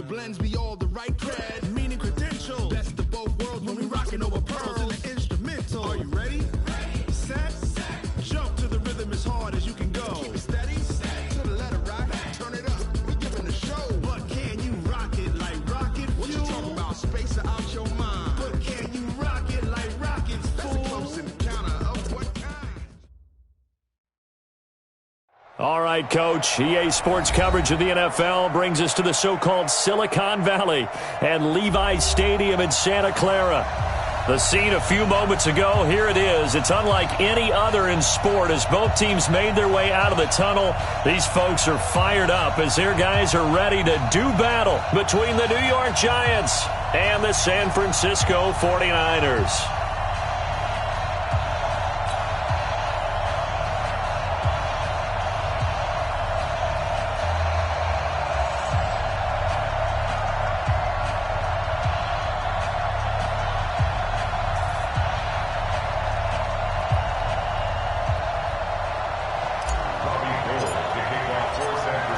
The blends be all the right cred, meaning credentials. Best of both worlds when we rockin' over pearls in the instrumental. Are you ready? Set. Jump to the rhythm as hard as you can go. Keep it steady. To the letter right. Turn it up. We giving the show. But can you rock it like rocket fuel? What you talking about? Space out your mind. But can you rock it like rockets? That's a close encounter of what kind? All right, Coach. EA Sports coverage of the NFL brings us to the so-called Silicon Valley and Levi's Stadium in Santa Clara. The scene a few moments ago, here it is. It's unlike any other in sport as both teams made their way out of the tunnel. These folks are fired up as their guys are ready to do battle between the New York Giants and the San Francisco 49ers.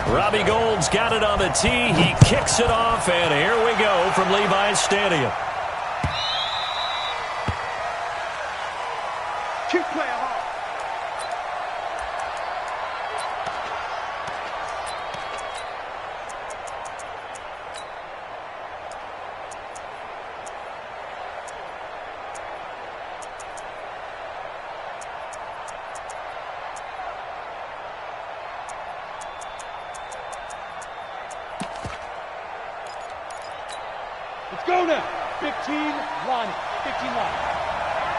Robbie Gould's got it on the tee. He kicks it off, and here we go from Levi's Stadium. Keep playing hard. Let's go now. 15 line. 15 line.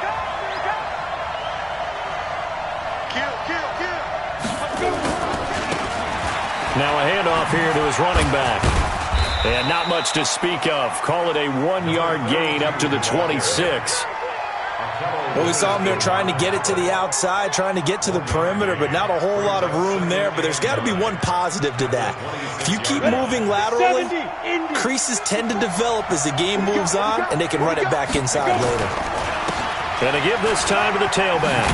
Kill. Let's go. Now a handoff here to his running back. And not much to speak of. Call it a 1-yard gain up to the 26. Well, we saw him there trying to get it to the outside, trying to get to the perimeter, but not a whole lot of room there. But there's got to be one positive to that. If you keep moving laterally, creases tend to develop as the game moves on, and they can run it back inside later. And to give this time to the tailback.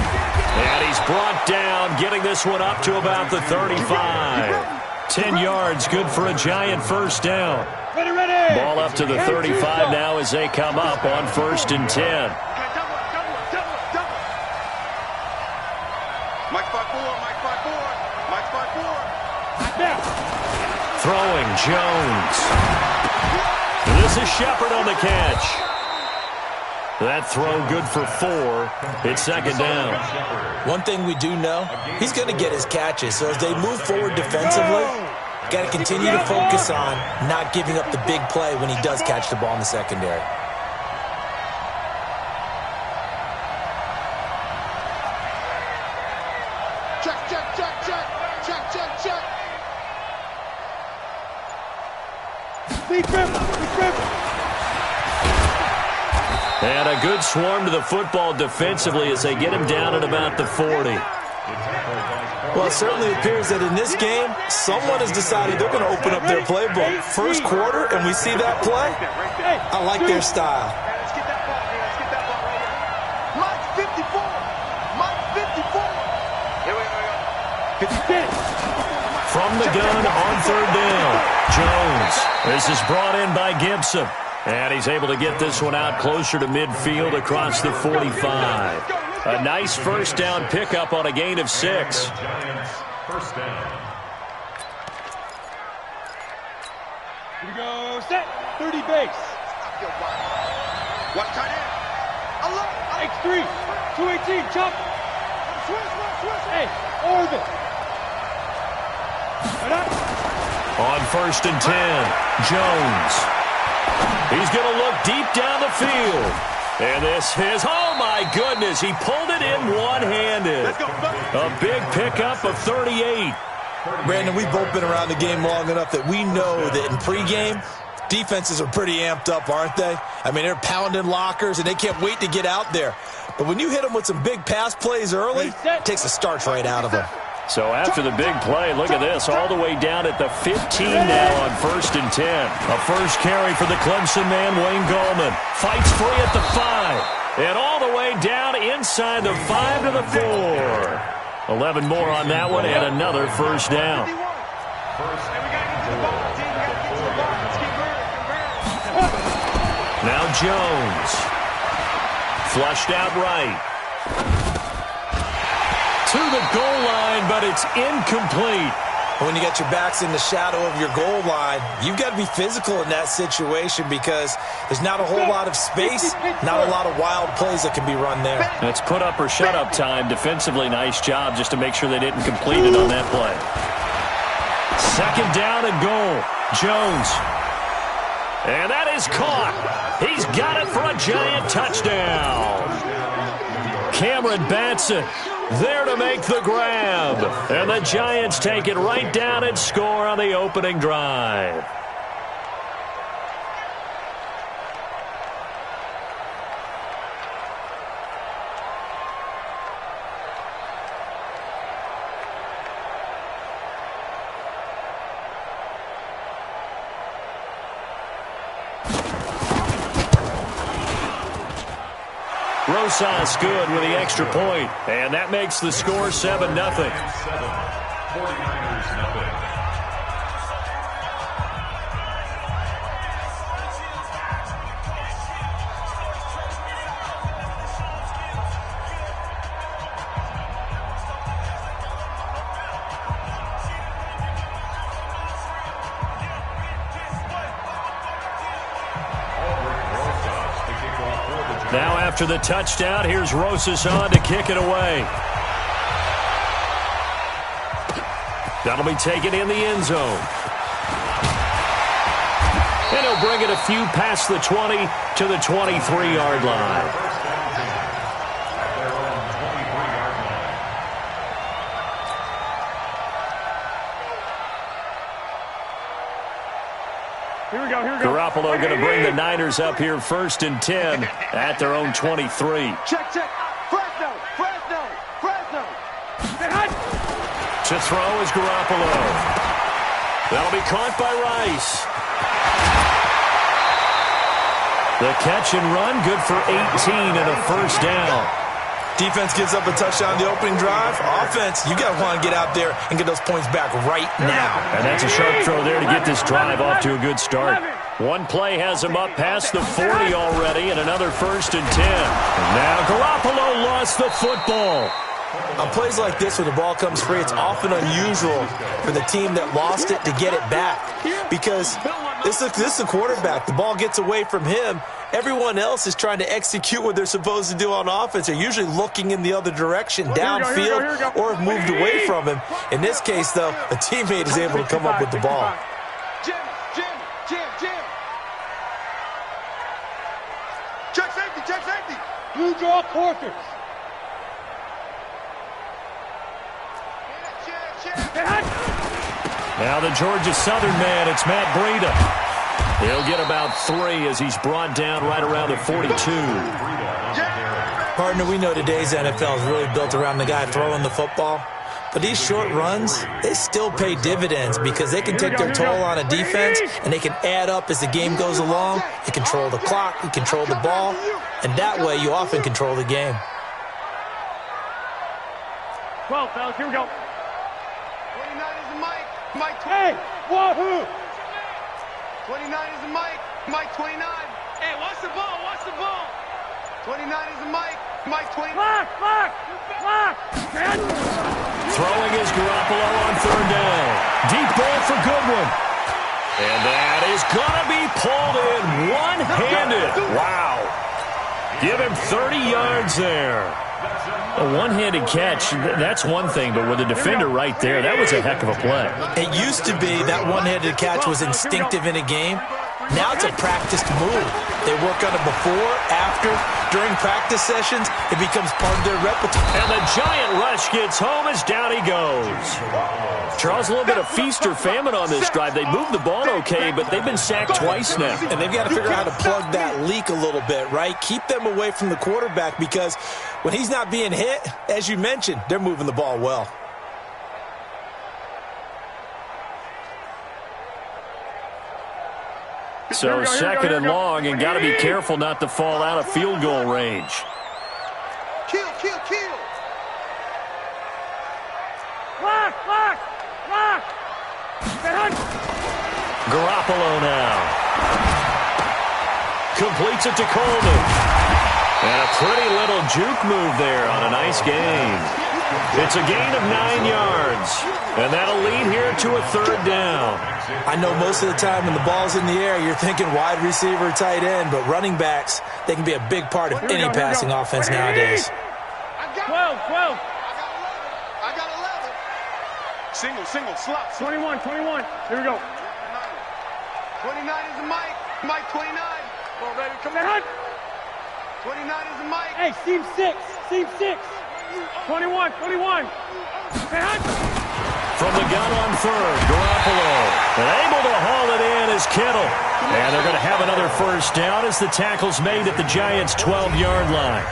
And he's brought down, getting this one up to about the 35. 10 yards, good for a Giant first down. Ready. Ball up to the 35 now as they come up on 1st and 10. Throwing, Jones. This is Shepard on the catch. That throw good for 4. It's 2nd down. One thing we do know, he's going to get his catches. So as they move forward defensively, got to continue to focus on not giving up the big play when he does catch the ball in the secondary. Check. And a good swarm to the football defensively as they get him down at about the 40. Well, it certainly appears that in this game, someone has decided they're going to open up their playbook. First quarter, and we see that play. I like their style. Let's get that ball. Let's get that ball right here. Mike 54. Here we go. 56. From the gun on 3rd down. Jones. This is brought in by Gibson. And he's able to get this one out closer to midfield across the 45. A nice first down pickup on a gain of 6. First down. Here we go. Set. 30 base. One tight end. X3. 218. Chop. Swiss. Hey, orbit. On 1st and 10, Jones. He's going to look deep down the field. And this is, oh my goodness, he pulled it in one-handed. A big pickup of 38. Brandon, we've both been around the game long enough that we know that in pregame, defenses are pretty amped up, aren't they? I mean, they're pounding lockers, and they can't wait to get out there. But when you hit them with some big pass plays early, it takes the starch right out of them. So after the big play, look at this, all the way down at the 15 now on 1st and 10. A first carry for the Clemson man, Wayne Gallman. Fights free at the 5. And all the way down inside the 5 to the 4. 11 more on that one and another first down. And we got to get to the ball, team. We got to get to the ball. Let's get Now Jones. Flushed out right. To the goal line, but it's incomplete. When you got your backs in the shadow of your goal line, you've got to be physical in that situation because there's not a whole lot of space, not a lot of wild plays that can be run there. That's put up or shut up time. Defensively, nice job just to make sure they didn't complete it on that play. Second down and goal. Jones. And that is caught. He's got it for a giant touchdown. Cameron Batson there to make the grab. And the Giants take it right down and score on the opening drive. Rosas good with the extra point, and that makes the score 7-0. 49ers nothing. Now after the touchdown, here's Rosas on to kick it away. That'll be taken in the end zone. And he'll bring it a few past the 20 to the 23-yard line. Here we go. Garoppolo going to bring the Niners up here 1st and 10 at their own 23. Check. Fresno. To throw is Garoppolo. That'll be caught by Rice. The catch and run, good for 18 and a first down. Defense gives up a touchdown on the opening drive. Offense, you got to want to get out there and get those points back right now. And that's a sharp throw there to get this drive off to a good start. One play has him up past the 40 already, and another 1st and 10. And now Garoppolo lost the football. On plays like this, when the ball comes free, it's often unusual for the team that lost it to get it back. Because this is a quarterback. The ball gets away from him. Everyone else is trying to execute what they're supposed to do on offense. They're usually looking in the other direction, downfield, or have moved away from him. In this case, though, a teammate is able to come up with the ball. Jim. Check safety. You draw quarters. Now the Georgia Southern man, it's Matt Breida. He'll get about 3 as he's brought down right around the 42. Partner, we know today's NFL is really built around the guy throwing the football. But these short runs, they still pay dividends because they can take their toll on a defense and they can add up as the game goes along. You control the clock, you control the ball, and that way you often control the game. 12, fellas, here we go. 29 is a Mike. Mike 20. Hey, wahoo! 29 is a Mike. Mike 29. Hey, watch the ball. 29 is a Mike. Mike 29. Lock! Throwing is Garoppolo on 3rd down. Deep ball for Goodwin. And that is going to be pulled in one-handed. Wow. Give him 30 yards there. A one-handed catch, that's one thing, but with a defender right there, that was a heck of a play. It used to be that one-handed catch was instinctive in a game. Now it's a practiced move. They work on it before, after, during practice sessions. It becomes part of their repertoire. And the giant rush gets home as down he goes. Charles, a little bit of feast or famine on this drive. They moved the ball okay, but they've been sacked twice now. And they've got to figure out how to plug that leak a little bit, right? Keep them away from the quarterback because when he's not being hit, as you mentioned, they're moving the ball well. So 2nd and long, and got to be careful not to fall out of field goal range. Kill. Lock! Garoppolo now. completes it to Coleman. And a pretty little juke move there on a nice gain. It's a gain of 9 yards, and that'll lead here to a third down. I know most of the time when the ball's in the air, you're thinking wide receiver, tight end, but running backs, they can be a big part of any passing offense nowadays. 12. I got 11. Single, slot. 21. Here we go. 29 is a Mike. Mike 29. Come on, baby. Come on. 29 is a Mike. Hey, seam 6. 21. Hey, hunt. From the gun on third, Garoppolo. And able to haul it in is Kittle. And they're going to have another first down as the tackle's made at the Giants' 12-yard line.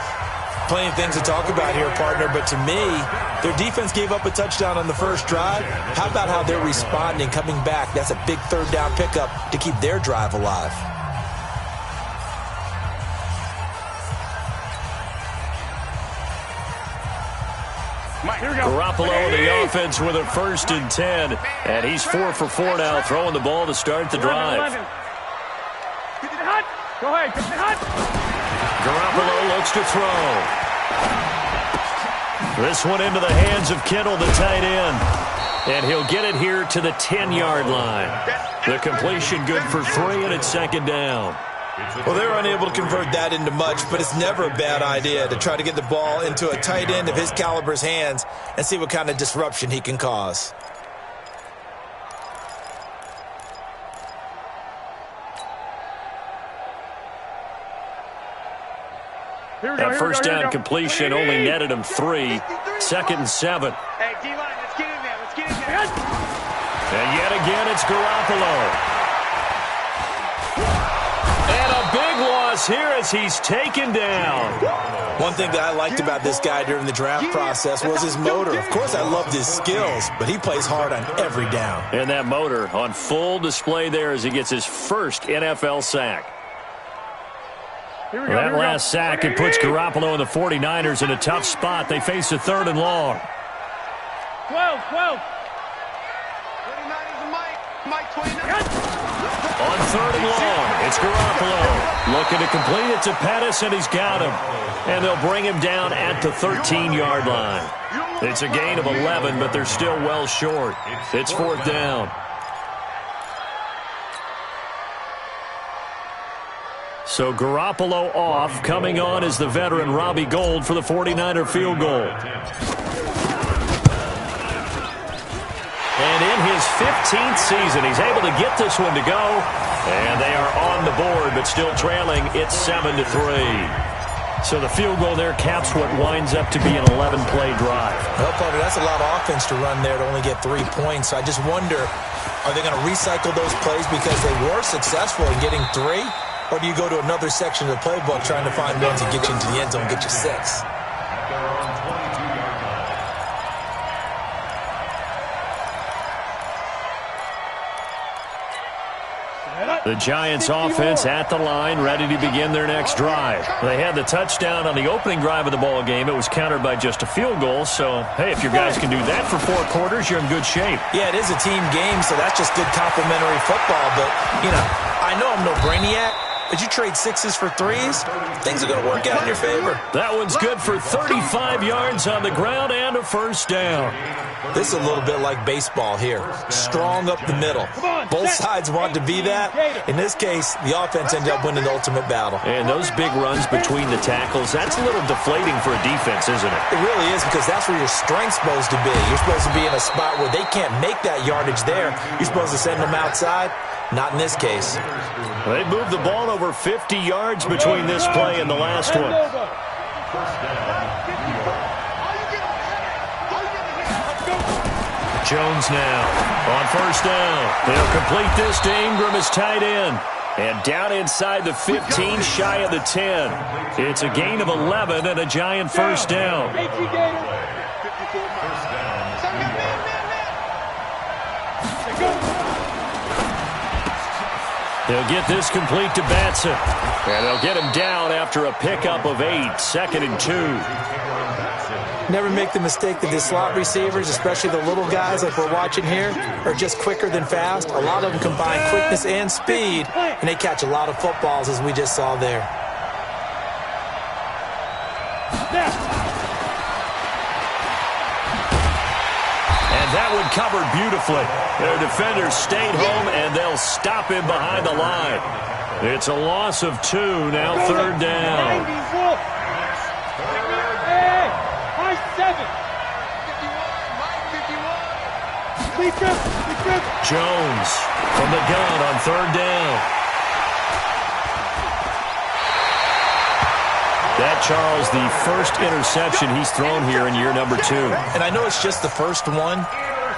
Plenty of things to talk about here, partner, but to me, their defense gave up a touchdown on the first drive. How about how they're responding, coming back? That's a big third down pickup to keep their drive alive. Here we go. Garoppolo, the offense with a 1st and 10. And he's 4 for 4 now, throwing the ball to start the drive. 11. Go ahead. Garoppolo looks to throw. This one into the hands of Kittle, the tight end. And he'll get it here to the 10-yard line. The completion good for 3, and it's 2nd down. Well, they were unable to convert that into much, but it's never a bad idea to try to get the ball into a tight end of his caliber's hands and see what kind of disruption he can cause. That first down completion only netted him 3. 2nd and 7. Hey, D-line, let's get in there. And yet again, it's Garoppolo. And a big loss here as he's taken down. One thing that I liked about this guy during the draft process was his motor. Of course, I loved his skills, but he plays hard on every down. And that motor on full display there as he gets his first NFL sack. That last sack, it puts Garoppolo and the 49ers in a tough spot. They face a 3rd and long. 12. 29 is a Mike. Mike 29. On 3rd and long, it's Garoppolo. Looking to complete it to Pettis, and he's got him. And they'll bring him down at the 13-yard line. It's a gain of 11, but they're still well short. It's 4th down. So Garoppolo off. Coming on is the veteran Robbie Gould for the 49er field goal. And in his 15th season, he's able to get this one to go. And they are on the board, but still trailing. It's 7-3. So the field goal there caps what winds up to be an 11-play drive. Well, partner, that's a lot of offense to run there to only get 3 points. So I just wonder, are they going to recycle those plays because they were successful in getting 3? Or do you go to another section of the playbook trying to find ones that get you into the end zone and get you 6? The Giants offense at the line, ready to begin their next drive. They had the touchdown on the opening drive of the ball game. It was countered by just a field goal. So, hey, if your guys can do that for 4 quarters, you're in good shape. Yeah, it is a team game, so that's just good complimentary football. But, you know, I know I'm no brainiac, but you trade 6s for 3s, things are going to work out in your favor. That one's good for 35 yards on the ground and a first down. This is a little bit like baseball here. Strong up the middle. Both sides want to be that. In this case, the offense ended up winning the ultimate battle. And those big runs between the tackles, that's a little deflating for a defense, isn't it? It really is, because that's where your strength's supposed to be. You're supposed to be in a spot where they can't make that yardage there. You're supposed to send them outside. Not in this case. They moved the ball over 50 yards between this play and the last one. Jones now on first down. They'll complete this to Ingram as tight end. And down inside the 15, shy of the 10. It's a gain of 11 and a Giant first down. They'll get this complete to Batson. And they'll get him down after a pickup of 8, 2nd and 2. Never make the mistake that the slot receivers, especially the little guys like we're watching here, are just quicker than fast. A lot of them combine quickness and speed, and they catch a lot of footballs, as we just saw there. And that one covered beautifully. Their defenders stayed home, and they'll stop him behind the line. It's a loss of 2, now third down. Jones from the gun on third down. That, Charles, the first interception he's thrown here in year number 2. And I know it's just the first one,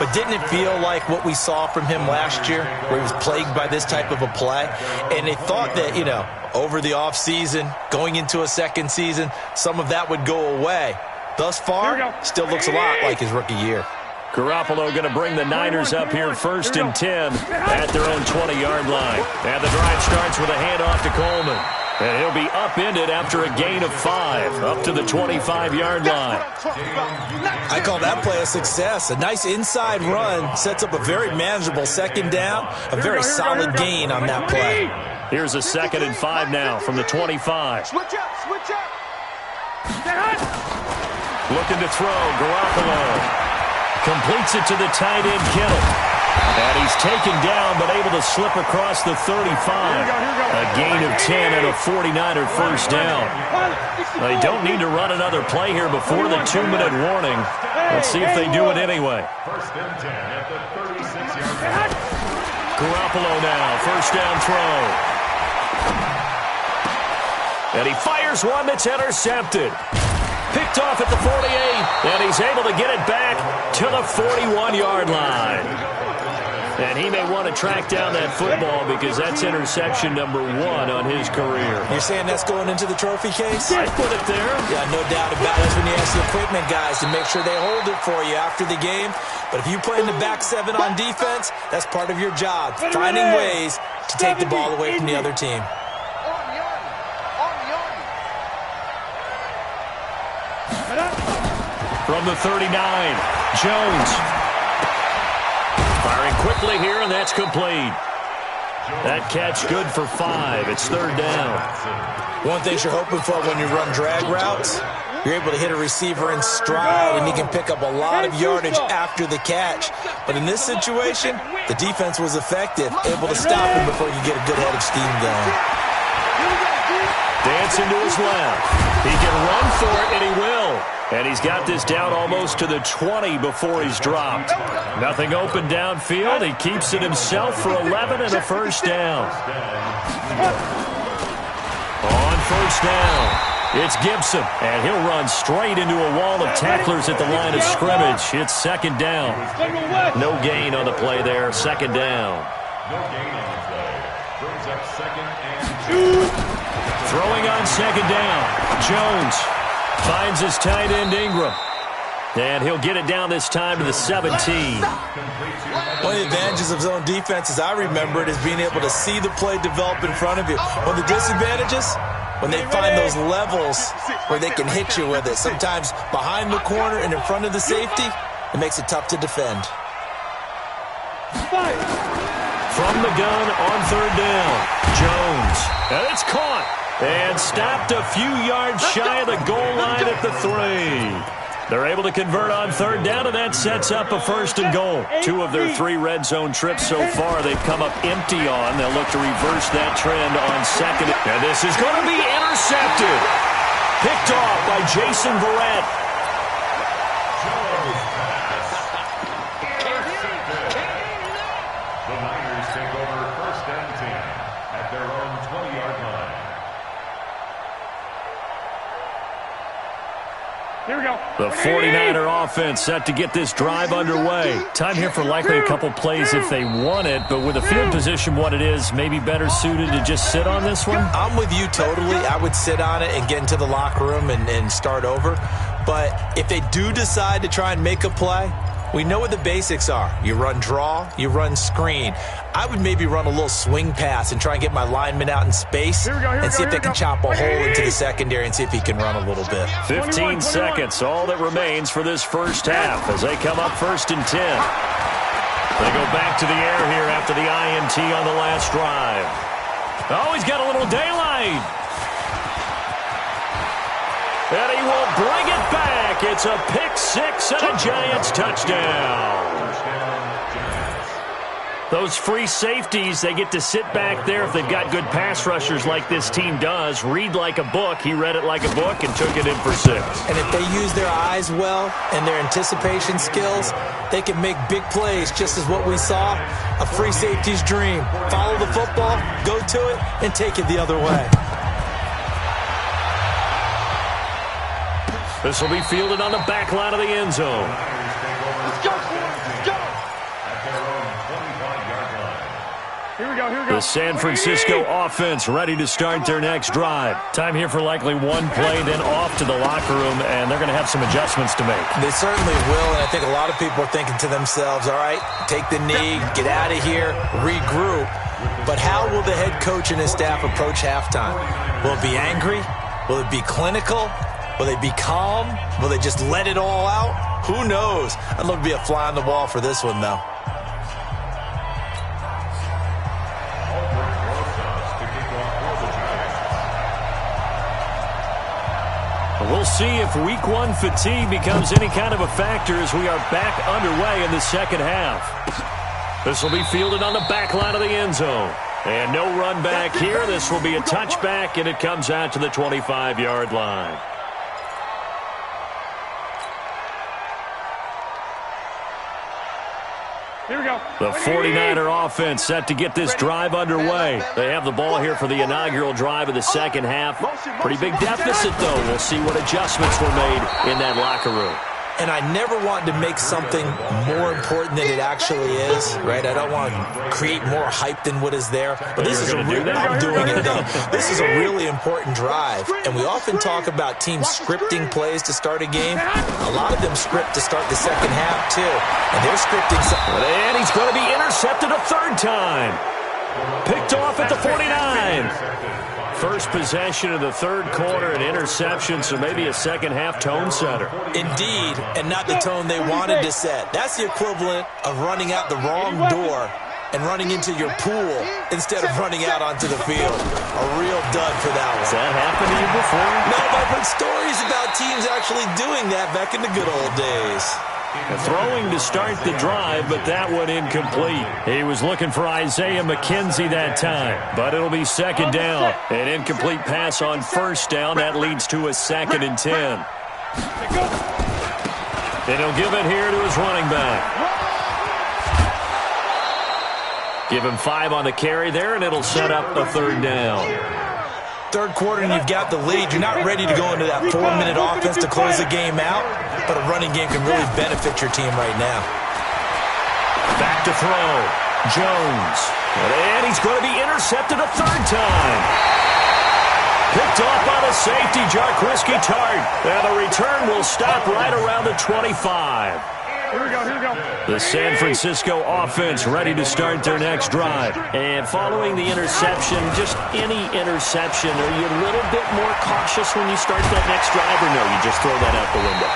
but didn't it feel like what we saw from him last year, where he was plagued by this type of a play? And they thought that, you know, over the offseason, going into a second season, some of that would go away. Thus far, still looks a lot like his rookie year. Garoppolo going to bring the Niners up here first and 10 at their own 20-yard line. And the drive starts with a handoff to Coleman. And he'll be upended after a gain of 5, up to the 25-yard line. I call that play a success. A nice inside run sets up a very manageable second down, a very solid gain on that play. Here's a 2nd and 5 now from the 25. Switch up, switch up. Looking to throw, Garoppolo. Completes it to the tight end, Kittle. And he's taken down, but able to slip across the 35. A gain of 10 and a 49er first down. They don't need to run another play here before the 2-minute warning. Let's see if they do it anyway. Garoppolo now, first down throw. And he fires one that's intercepted. Picked off at the 48, and he's able to get it back to the 41-yard line. And he may want to track down that football because that's interception number 1 on his career. You're saying that's going into the trophy case? I put it there. Yeah, no doubt about it. That's when you ask the equipment guys to make sure they hold it for you after the game. But if you play in the back 7 on defense, that's part of your job, finding ways to take the ball away from the other team. From the 39, Jones. Firing quickly here, and that's complete. That catch good for 5. It's third down. One thing you're hoping for when you run drag routes, you're able to hit a receiver in stride, and he can pick up a lot of yardage after the catch. But in this situation, the defense was effective, able to stop him before you get a good head of steam going. Dancing to his left. He can run for it, and he will. And he's got this down almost to the 20 before he's dropped. Nothing open downfield. He keeps it himself for 11 and a first down. On first down, it's Gibson. And he'll run straight into a wall of tacklers at the line of scrimmage. It's second down. No gain on the play there. Second down. No gain on the play. Brings up 2nd and 2. Throwing on second down. Jones finds his tight end Ingram. And he'll get it down this time to the 17. One of the advantages of zone defense, as I remember it, is being able to see the play develop in front of you. One of the disadvantages, when they find those levels where they can hit you with it. Sometimes behind the corner and in front of the safety, it makes it tough to defend. From the gun on third down, Jones. And it's caught. And stopped a few yards shy of the goal line at the 3. They're able to convert on third down, and that sets up a first and goal. 2 of their 3 red zone trips so far they've come up empty on. They'll look to reverse that trend on second. And this is going to be intercepted. Picked off by Jason Verrett. The Niners take over first and 10 at their own 20-yard line. Here we go. The 49er offense set to get this drive underway. Time here for likely a couple plays if they want it, but with the field position what it is, maybe better suited to just sit on this one? I'm with you totally. I would sit on it and get into the locker room and start over. But if they do decide to try and make a play, We know what the basics are. You run draw, you run screen. I would maybe run a little swing pass and try and get my lineman out in space and see if they can chop a hole into the secondary and see if he can run a little bit. 15 seconds, all that remains for this first half as they come up 1st and 10. They go back to the air here after the INT on the last drive. Oh, he's got a little daylight. And he will bring it back. It's a pick six and a Giants touchdown. Those free safeties, they get to sit back there if they've got good pass rushers like this team does. Read like a book. He read it like a book and took it in for 6. And if they use their eyes well and their anticipation skills, they can make big plays, just as what we saw. A free safety's dream. Follow the football, go to it, and take it the other way. This will be fielded on the back line of the end zone. Let's go, let's go. Here we go, here we go. The San Francisco offense ready to start their next drive. Time here for likely one play, then off to the locker room, and they're going to have some adjustments to make. They certainly will, and I think a lot of people are thinking to themselves, all right, take the knee, get out of here, regroup. But how will the head coach and his staff approach halftime? Will it be angry? Will it be clinical? Will they be calm? Will they just let it all out? Who knows? I'd love to be a fly on the wall for this one, though. We'll see if week 1 fatigue becomes any kind of a factor as we are back underway in the second half. This will be fielded on the back line of the end zone. And no run back here. This will be a touchback, and it comes out to the 25-yard line. Here we go. The 49er offense set to get this drive underway. They have the ball here for the inaugural drive of the second half. Pretty big deficit, though. We'll see what adjustments were made in that locker room. And I never want to make something more important than it actually is, right? I don't want to create more hype than what is there. But this is I'm doing it though. This is a really important drive. And we often talk about teams scripting plays to start a game. A lot of them script to start the second half too. And they're scripting something. And he's going to be intercepted a third time. Picked off at the 49. First possession of the third quarter, an interception, so maybe a second half tone setter. Indeed, and not the tone they wanted to set. That's the equivalent of running out the wrong door and running into your pool instead of running out onto the field. A real dud for that one. Has that happened to you before? No, but I've heard stories about teams actually doing that back in the good old days. Throwing to start the drive, but that one incomplete. He was looking for Isaiah McKenzie that time, but it'll be second down. An incomplete pass on first down. That leads to a 2nd and 10. And he'll give it here to his running back. Give him 5 on the carry there, and it'll set up a third down. Third quarter and you've got the lead. You're not ready to go into that 4-minute offense to close the game out, but a running game can really benefit your team right now. Back to throw. Jones. And he's going to be intercepted a third time. Picked off by the safety, Jarquiski Tart. And the return will stop right around the 25. Here we go, here we go. The San Francisco offense ready to start their next drive. And following the interception, just any interception, are you a little bit more cautious when you start that next drive, or no, you just throw that out the window?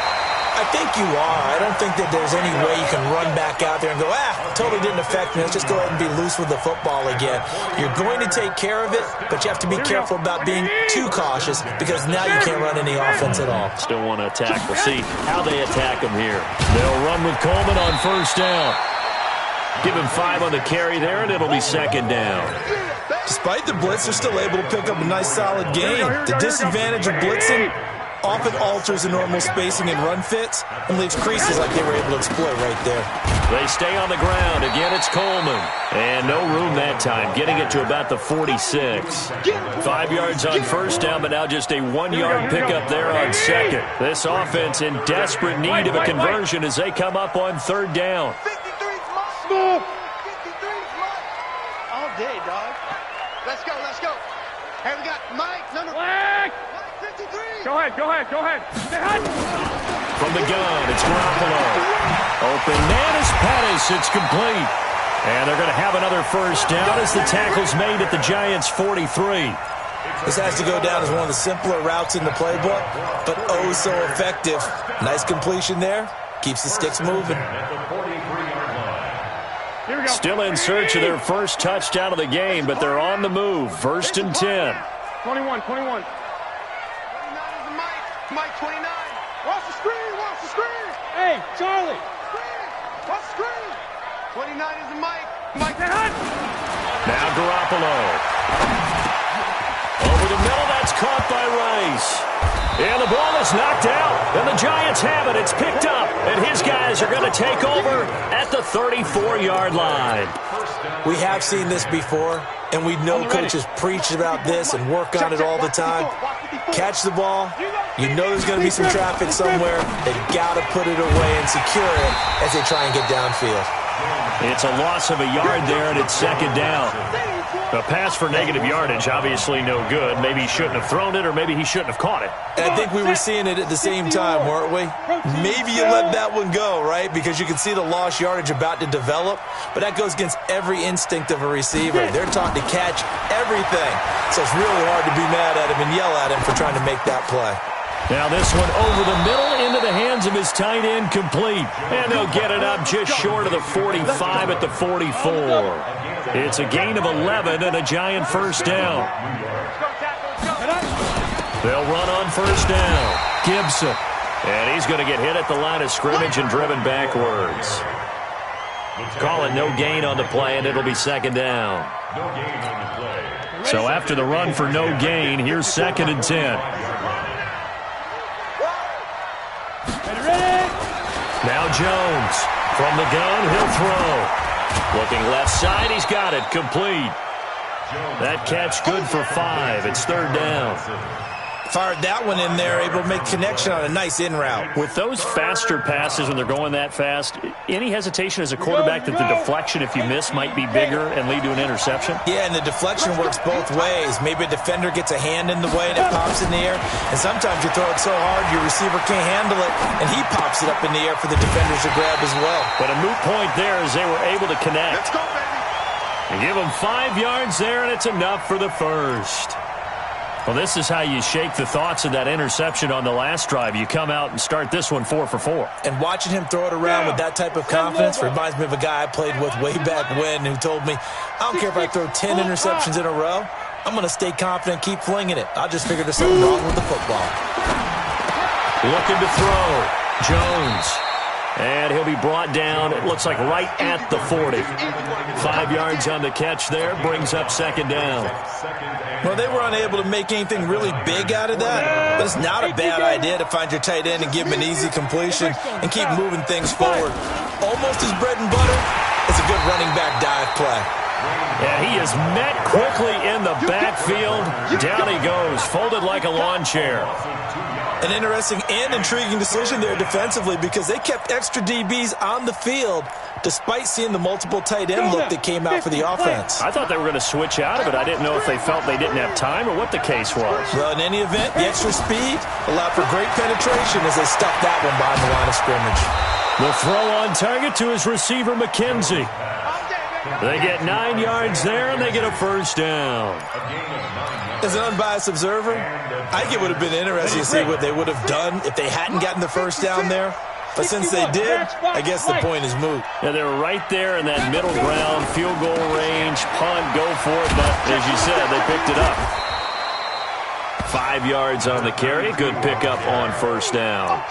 I think you are. I don't think that there's any way you can run back out there and go, totally didn't affect me. Let's just go ahead and be loose with the football again. You're going to take care of it, but you have to be careful about being too cautious because now you can't run any offense at all. Still want to attack. We'll see how they attack him here. They'll run with Coleman on first down. Give him 5 on the carry there, and it'll be second down. Despite the blitz, they're still able to pick up a nice, solid gain. The disadvantage of blitzing often alters the normal spacing and run fits and leaves creases like they were able to exploit right there. They stay on the ground. Again, it's Coleman. And no room that time, getting it to about the 46. 5 yards on first down, but now just a 1-yard pickup there on second. This offense in desperate need of a conversion as they come up on third down. 53's mine. 53's mine. All day, dog. Let's go, let's go. Hey, we got Mike, number Flag! 53. Go ahead, go ahead, go ahead. Stay hot. from the gun. It's Garoppolo. Open man is Pettis. It's complete. And they're going to have another first down as the tackle's made at the Giants' 43. This has to go down as one of the simpler routes in the playbook, but oh so effective. Nice completion there. Keeps the sticks moving. Still in search of their first touchdown of the game, but they're on the move. First and 10. 21. 29 is the Mike. Mike 29. Watch the screen. Watch the screen. Hey, Charlie. Screen. Watch the screen. 29 is the Mike. Mike. Now Garoppolo. Over the middle, that's caught by Rice. And the ball is knocked out, and the Giants have it. It's picked up, and his guys are going to take over at the 34-yard line. We have seen this before, and we know coaches preach about this and work on it all the time. Catch the ball. You know there's going to be some traffic somewhere. They've got to put it away and secure it as they try and get downfield. It's a loss of a yard there, and it's second down. A pass for negative yardage, obviously no good. Maybe he shouldn't have thrown it, or maybe he shouldn't have caught it. And I think we were seeing it at the same time, weren't we? Maybe you let that one go, right? Because you can see the lost yardage about to develop. But that goes against every instinct of a receiver. They're taught to catch everything. So it's really hard to be mad at him and yell at him for trying to make that play. Now this one over the middle into the hands of his tight end, complete. And they'll get it up just short of the 45 at the 44. It's a gain of 11 and a Giant first down. They'll run on first down. Gibson. And he's going to get hit at the line of scrimmage and driven backwards. Call it no gain on the play, and it'll be second down. So after the run for no gain, here's second and 10. Now Jones. From the gun, he'll throw. Looking left side, he's got it. Complete. That catch good for 5. It's third down. Fired that one in there, able to make connection on a nice in route. With those faster passes when they're going that fast, any hesitation as a quarterback that the deflection, if you miss, might be bigger and lead to an interception? Yeah, and the deflection works both ways. Maybe a defender gets a hand in the way and it pops in the air. And sometimes you throw it so hard your receiver can't handle it, and he pops it up in the air for the defenders to grab as well. But a moot point there as they were able to connect. Let's go, baby. And give them 5 yards there, and it's enough for the first. Well, this is how you shake the thoughts of that interception on the last drive. You come out and start this one 4 for 4. And watching him throw it around with that type of confidence reminds me of a guy I played with way back when who told me, I don't care if I throw 10 interceptions in a row, I'm going to stay confident and keep flinging it. I just figured there's something wrong with the football. Looking to throw. Jones. And he'll be brought down, it looks like right at the 40. 5 yards on the catch there, brings up second down. Well, they were unable to make anything really big out of that, but it's not a bad idea to find your tight end and give him an easy completion and keep moving things forward. Almost his bread and butter is a good running back dive play. And he is met quickly in the backfield. Down he goes, folded like a lawn chair. An interesting and intriguing decision there defensively because they kept extra DBs on the field despite seeing the multiple tight end look that came out for the offense. I thought they were going to switch out of it. I didn't know if they felt they didn't have time or what the case was. Well, in any event, the extra speed allowed for great penetration as they stuffed that one behind the line of scrimmage. The throw on target to his receiver, McKenzie. They get 9 yards there, and they get a first down. As an unbiased observer, I think it would have been interesting to see what they would have done if they hadn't gotten the first down there. But since they did, I guess the point is moot. Yeah, they were right there in that middle ground, field goal range, punt, go for it. But as you said, they picked it up. 5 yards on the carry. Good pickup on first down.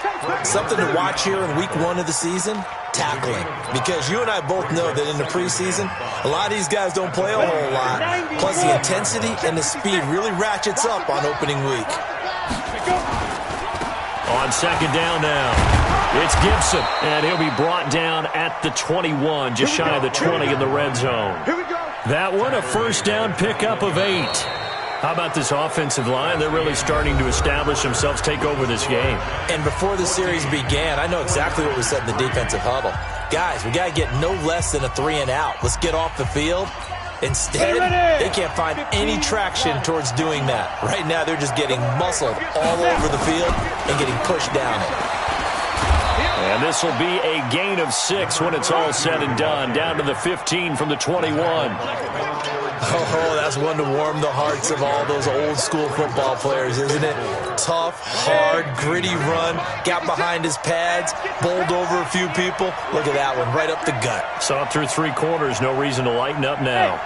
Something to watch here in week 1 of the season, tackling. Because you and I both know that in the preseason, a lot of these guys don't play a whole lot. Plus the intensity and the speed really ratchets up on opening week. On second down now, it's Gibson. And he'll be brought down at the 21, just shy of the 20 in the red zone. That one, a first down pickup of 8. How about this offensive line? They're really starting to establish themselves, take over this game. And before the series began, I know exactly what was said in the defensive huddle. Guys, we got to get no less than a 3 and out. Let's get off the field. Instead, they can't find any traction towards doing that. Right now, they're just getting muscled all over the field and getting pushed down it. And this will be a gain of 6 when it's all said and done. Down to the 15 from the 21. Oh, that's one to warm the hearts of all those old school football players, isn't it? Tough, hard, gritty run. Got behind his pads, bowled over a few people. Look at that one, right up the gut. Saw it through 3 quarters. No reason to lighten up now.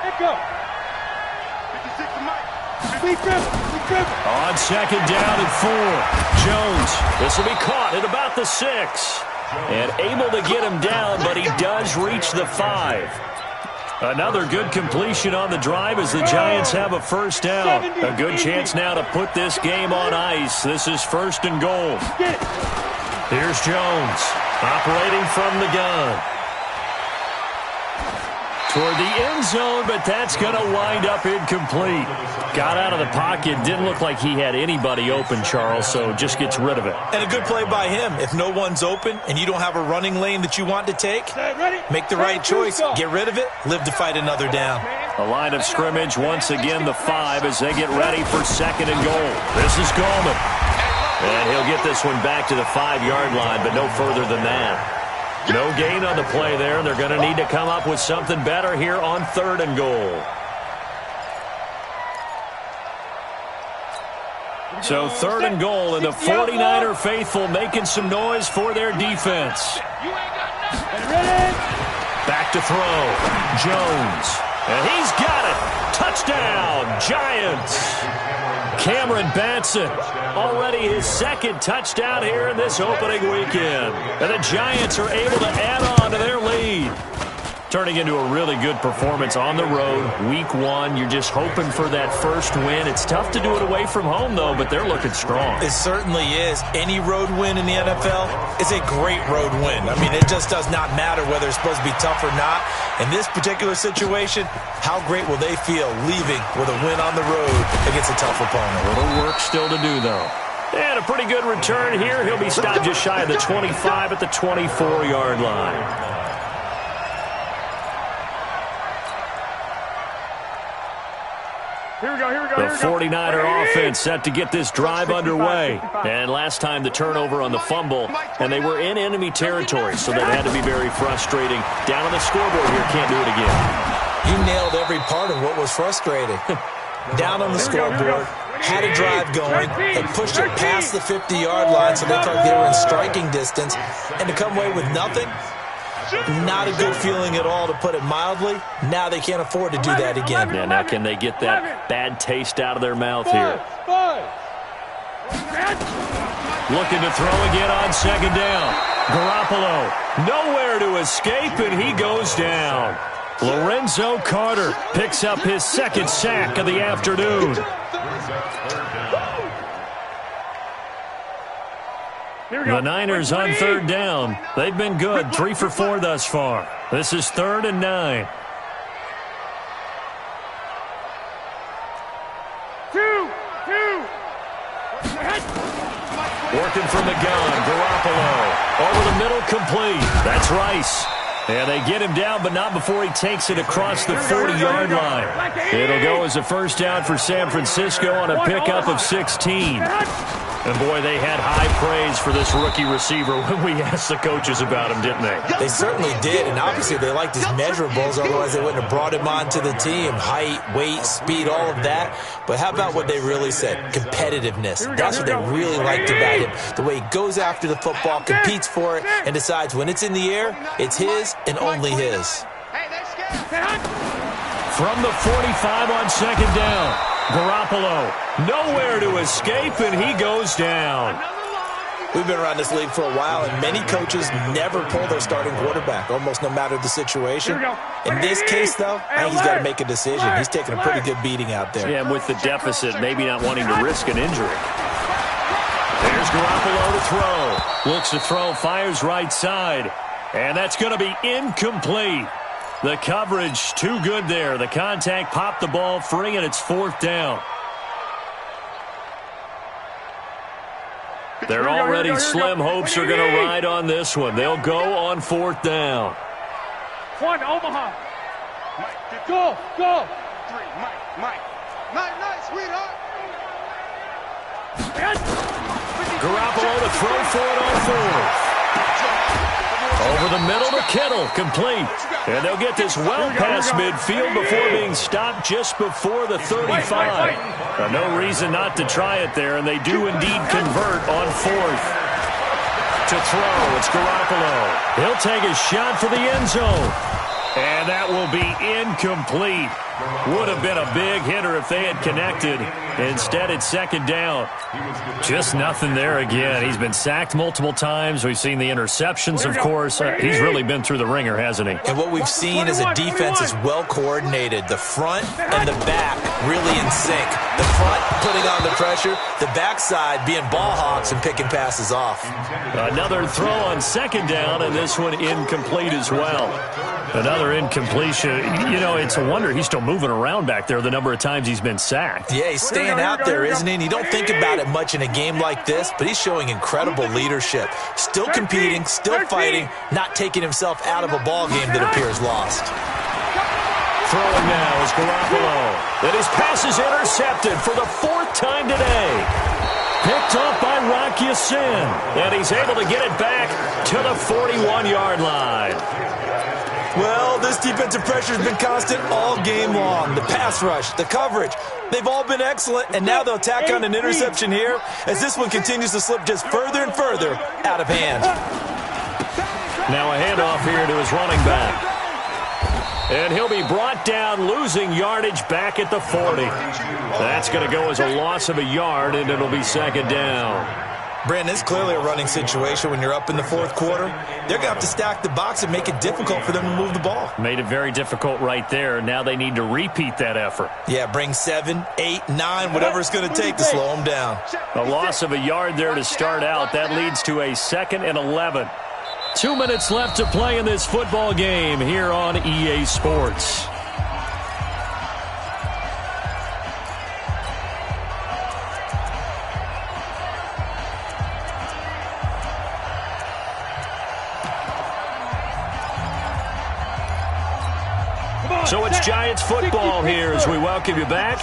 On second down and 4. Jones. This will be caught at about the 6. And able to get him down, but he does reach the 5. Another good completion on the drive as the Giants have a first down. A good chance now to put this game on ice. This is 1st and goal. Here's Jones operating from the gun. Toward the end zone, but that's going to wind up incomplete. Got out of the pocket. Didn't look like he had anybody open, Charles, so just gets rid of it. And a good play by him. If no one's open and you don't have a running lane that you want to take, make the right choice. Get rid of it. Live to fight another down. A line of scrimmage, once again the 5 as they get ready for 2nd and goal. This is Gallman. And he'll get this one back to the 5-yard line, but no further than that. No gain on the play there. They're going to need to come up with something better here on 3rd and goal. So 3rd and goal, and the 49er faithful making some noise for their defense. Back to throw. Jones. And he's got it. Touchdown, Giants. Cameron Batson, already his 2nd touchdown here in this opening weekend. And the Giants are able to add on to their lead. Turning into a really good performance on the road. Week 1, you're just hoping for that first win. It's tough to do it away from home, though, but they're looking strong. It certainly is. Any road win in the NFL is a great road win. I mean, it just does not matter whether it's supposed to be tough or not. In this particular situation, how great will they feel leaving with a win on the road against a tough opponent? A little work still to do, though. And a pretty good return here. He'll be stopped just shy of the 25 at the 24-yard line. Here we go, here we go, The here we go. 49er offense set to get this drive underway. And last time the turnover on the fumble, and they were in enemy territory, so that had to be very frustrating. Down on the scoreboard here, can't do it again. You nailed every part of what was frustrating. Down on the scoreboard, had a drive going, had pushed it past the 50-yard line, so they looked like they were in striking distance, and to come away with nothing, not a good feeling at all, to put it mildly. Now they can't afford to do that again. Yeah, now can they get that bad taste out of their mouth here? Looking to throw again on 2nd down. Garoppolo, nowhere to escape, and he goes down. Lorenzo Carter picks up his 2nd sack of the afternoon. The Niners on 3rd down. They've been good, 3 for 4 thus far. This is 3rd and 9. 2. Working from the gun, Garoppolo. Over the middle, complete. That's Rice. And they get him down, but not before he takes it across the 40-yard line. It'll go as a first down for San Francisco on a pickup of 16. And, boy, they had high praise for this rookie receiver when we asked the coaches about him, didn't they? They certainly did, and obviously they liked his measurables, otherwise they wouldn't have brought him onto the team. Height, weight, speed, all of that. But how about what they really said? Competitiveness. That's what they really liked about him. The way he goes after the football, competes for it, and decides when it's in the air, it's his and only his. From the 45 on 2nd down. Garoppolo, nowhere to escape, and he goes down. We've been around this league for a while, and many coaches never pull their starting quarterback, almost no matter the situation. In this case, though, I think he's got to make a decision. He's taking a pretty good beating out there. Yeah, and with the deficit, maybe not wanting to risk an injury. There's Garoppolo to throw. Looks to throw, fires right side. And that's going to be incomplete. The coverage too good there. The contact popped the ball free, and it's 4th down. Their already slim hopes are going to ride on this one. They'll go on 4th down. 1, Omaha. Go. 3, Mike. Nice, sweetheart. Garoppolo to throw for it on 4th. Over the middle to Kittle, complete. And they'll get this well past midfield before being stopped just before the 35. No reason not to try it there, and they do indeed convert on fourth. To throw, it's Garoppolo. He'll take a shot for the end zone. And that will be incomplete. Would have been a big hitter if they had connected. Instead, it's second down. Just nothing there again. He's been sacked multiple times. We've seen the interceptions, of course. He's really been through the ringer, hasn't he? And what we've seen is a defense is well coordinated. The front and the back really in sync. The front putting on the pressure. The backside being ball hawks and picking passes off. Another throw on second down, and this one incomplete as well. Another incompletion. You know, it's a wonder he's still moving around back there the number of times he's been sacked. Yeah, he's staying out there, isn't he? And you don't think about it much in a game like this, but he's showing incredible leadership. Still competing, still fighting, not taking himself out of a ball game that appears lost. Throwing now is Garoppolo. And his pass is intercepted for the fourth time today. Picked off by Rock Ya-Sin. And he's able to get it back to the 41-yard line. Well, this defensive pressure has been constant all game long. The pass rush, the coverage, they've all been excellent, and now they'll tack on an interception here as this one continues to slip just further and further out of hand. Now a handoff here to his running back. And he'll be brought down, losing yardage back at the 40. That's going to go as a loss of a yard, and it'll be second down. Brandon, it's clearly a running situation when you're up in the fourth quarter. They're going to have to stack the box and make it difficult for them to move the ball. Made it very difficult right there. Now they need to repeat that effort. Yeah, bring 7, 8, 9, whatever it's going to take to slow them down. A loss of a yard there to start out. That leads to a 2nd and 11. 2 minutes left to play in this football game here on EA Sports. So it's Giants football here as we welcome you back.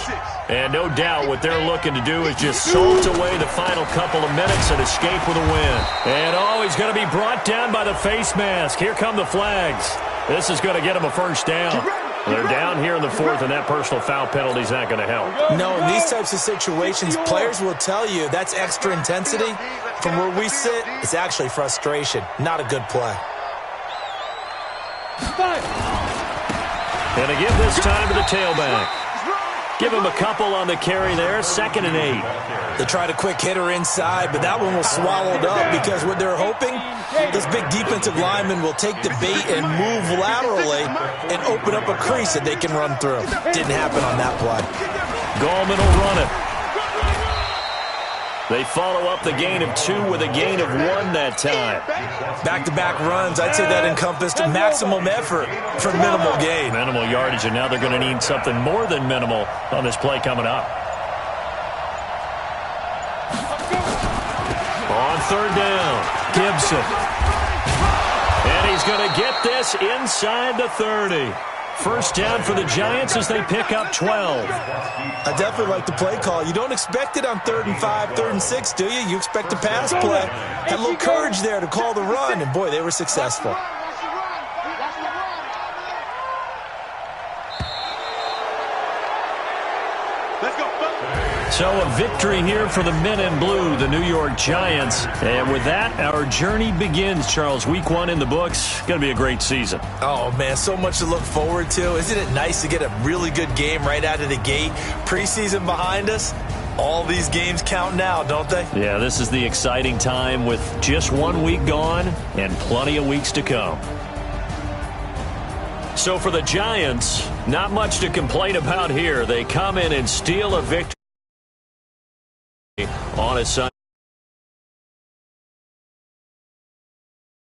And no doubt what they're looking to do is just salt away the final couple of minutes and escape with a win. And he's going to be brought down by the face mask. Here come the flags. This is going to get him a first down. They're down here in the fourth, and that personal foul penalty is not going to help. No, in these types of situations, players will tell you that's extra intensity. From where we sit, it's actually frustration. Not a good play. And again this time to the tailback. Give him a couple on the carry there, 2nd and 8. They tried a quick hitter inside, but that one was swallowed up because what they're hoping, this big defensive lineman will take the bait and move laterally and open up a crease that they can run through. Didn't happen on that play. Gallman will run it. They follow up the gain of 2 with a gain of 1 that time. Back-to-back runs, I'd say that encompassed maximum effort for minimal gain. Minimal yardage, and now they're going to need something more than minimal on this play coming up. On third down, Gibson. And he's going to get this inside the 30. First down for the Giants as they pick up 12. I definitely like the play call. You don't expect it on 3rd and 5, 3rd and 6, do you? You expect a pass play. Had a little courage there to call the run, and boy, they were successful. So a victory here for the men in blue, the New York Giants. And with that, our journey begins, Charles. Week 1 in the books. Going to be a great season. Oh, man, so much to look forward to. Isn't it nice to get a really good game right out of the gate? Preseason behind us. All these games count now, don't they? Yeah, this is the exciting time with just 1 week gone and plenty of weeks to come. So for the Giants, not much to complain about here. They come in and steal a victory on a Sunday.